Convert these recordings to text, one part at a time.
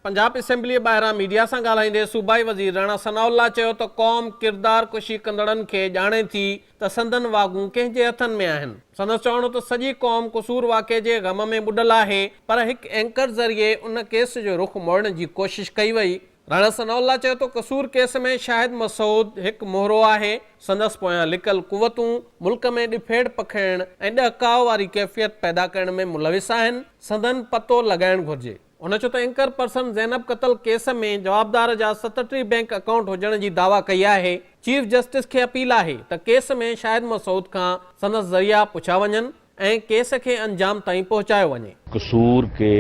Punjab assembly ॿाहिरां media सां ॻाल्हाईंदे सूबाई वज़ीर राणा सनाउल्ला चयो त क़ौम किरदार कुशी कंदड़नि खे ॼाणे थी त संदन वागूं कंहिंजे हथनि में आहिनि। संदसि चवणो त सॼी क़ौम कसूर वाक़े जे ग़म में ॿुॾल आहे, पर हिकु एंकर ज़रिए उन केस जो रुख़ मोड़ण जी कोशिश कई वई। राणा सनाउल्ला चयो त कसूर केस में शाहिद मसूद हिकु मोहरो आहे। संदसि पोयां लिकल कुवतूं मुल्क में ॾिफेड़ पखिड़ण ऐं ॾहकाव वारी कैफ़ियत पैदा करण में मुलविस आहिनि। संदन पतो लॻाइणु घुरिजे। उन चयो त एंकर पर्सन ज़ैनब क़त्ल केस में जवाबदार जा 37 बैंक अकाउंट हुजण जी दावा कई आहे। चीफ जस्टिस खे अपील आहे त केस में शाहिद मसूद खां संदसि ज़रिया पुछा वञनि ऐं केस खे अंजाम ताईं पहुचायो वञे। कसूर के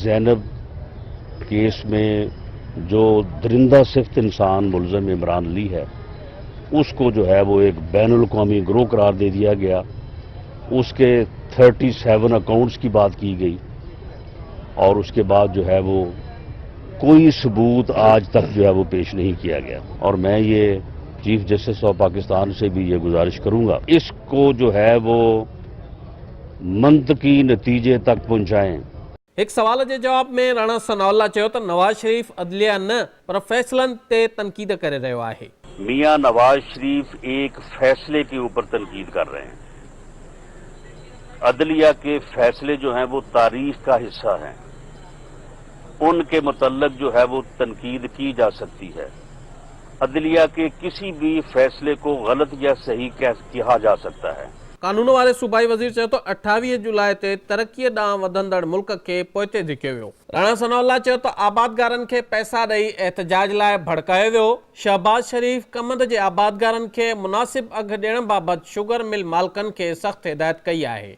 ज़ैनब केस में जो दरिंदा सिफ्त इंसान मुलज़म इमरान अली है, उसको जो है वो एक बैनुल अक़वामी गिरोह करार दे दिया गया। उसके 37 अकाउंट्स की बात की गई और उसके बाद जो है वो कोई सबूत आज तक जो है वो पेश नहीं किया गया। और मैं ये चीफ जस्टिस ऑफ पाकिस्तान से भी ये गुजारिश करूंगा, इसको जो है वो मंतकी नतीजे तक पहुंचाएं। एक सवाल के जवाब में राणा सनाउल्ला चयो त नवाज शरीफ अदलिया न पर फैसलन ते तनकीद करे रहियो आहे। मियां नवाज शरीफ एक फैसले के ऊपर तनकीद कर रहे हैं। अदलिया के फैसले जो हैं वो तारीख का हिस्सा हैं, उनके मुतल्लक जो है वो तनकीद की जा सकती है। अदलिया के किसी भी फैसले को गलत या सही कहा जा सकता है। कानून वारे सूबाई वज़ीर चयो त 28 जुलाई ते तरक्कीअ ॾांहुं वधंदड़ मुल्क खे पोइते धिकियो वियो। राणा सनाउल्ला चयो त आबादगारनि खे पैसा ॾेई एहतजाज लाइ भड़कायो वियो। शहबाज शरीफ कमंद जे आबादगारनि खे मुनासिब अघु ॾियण बाबति शुगर मिल मालिकनि खे सख़्त हिदायत कई आहे।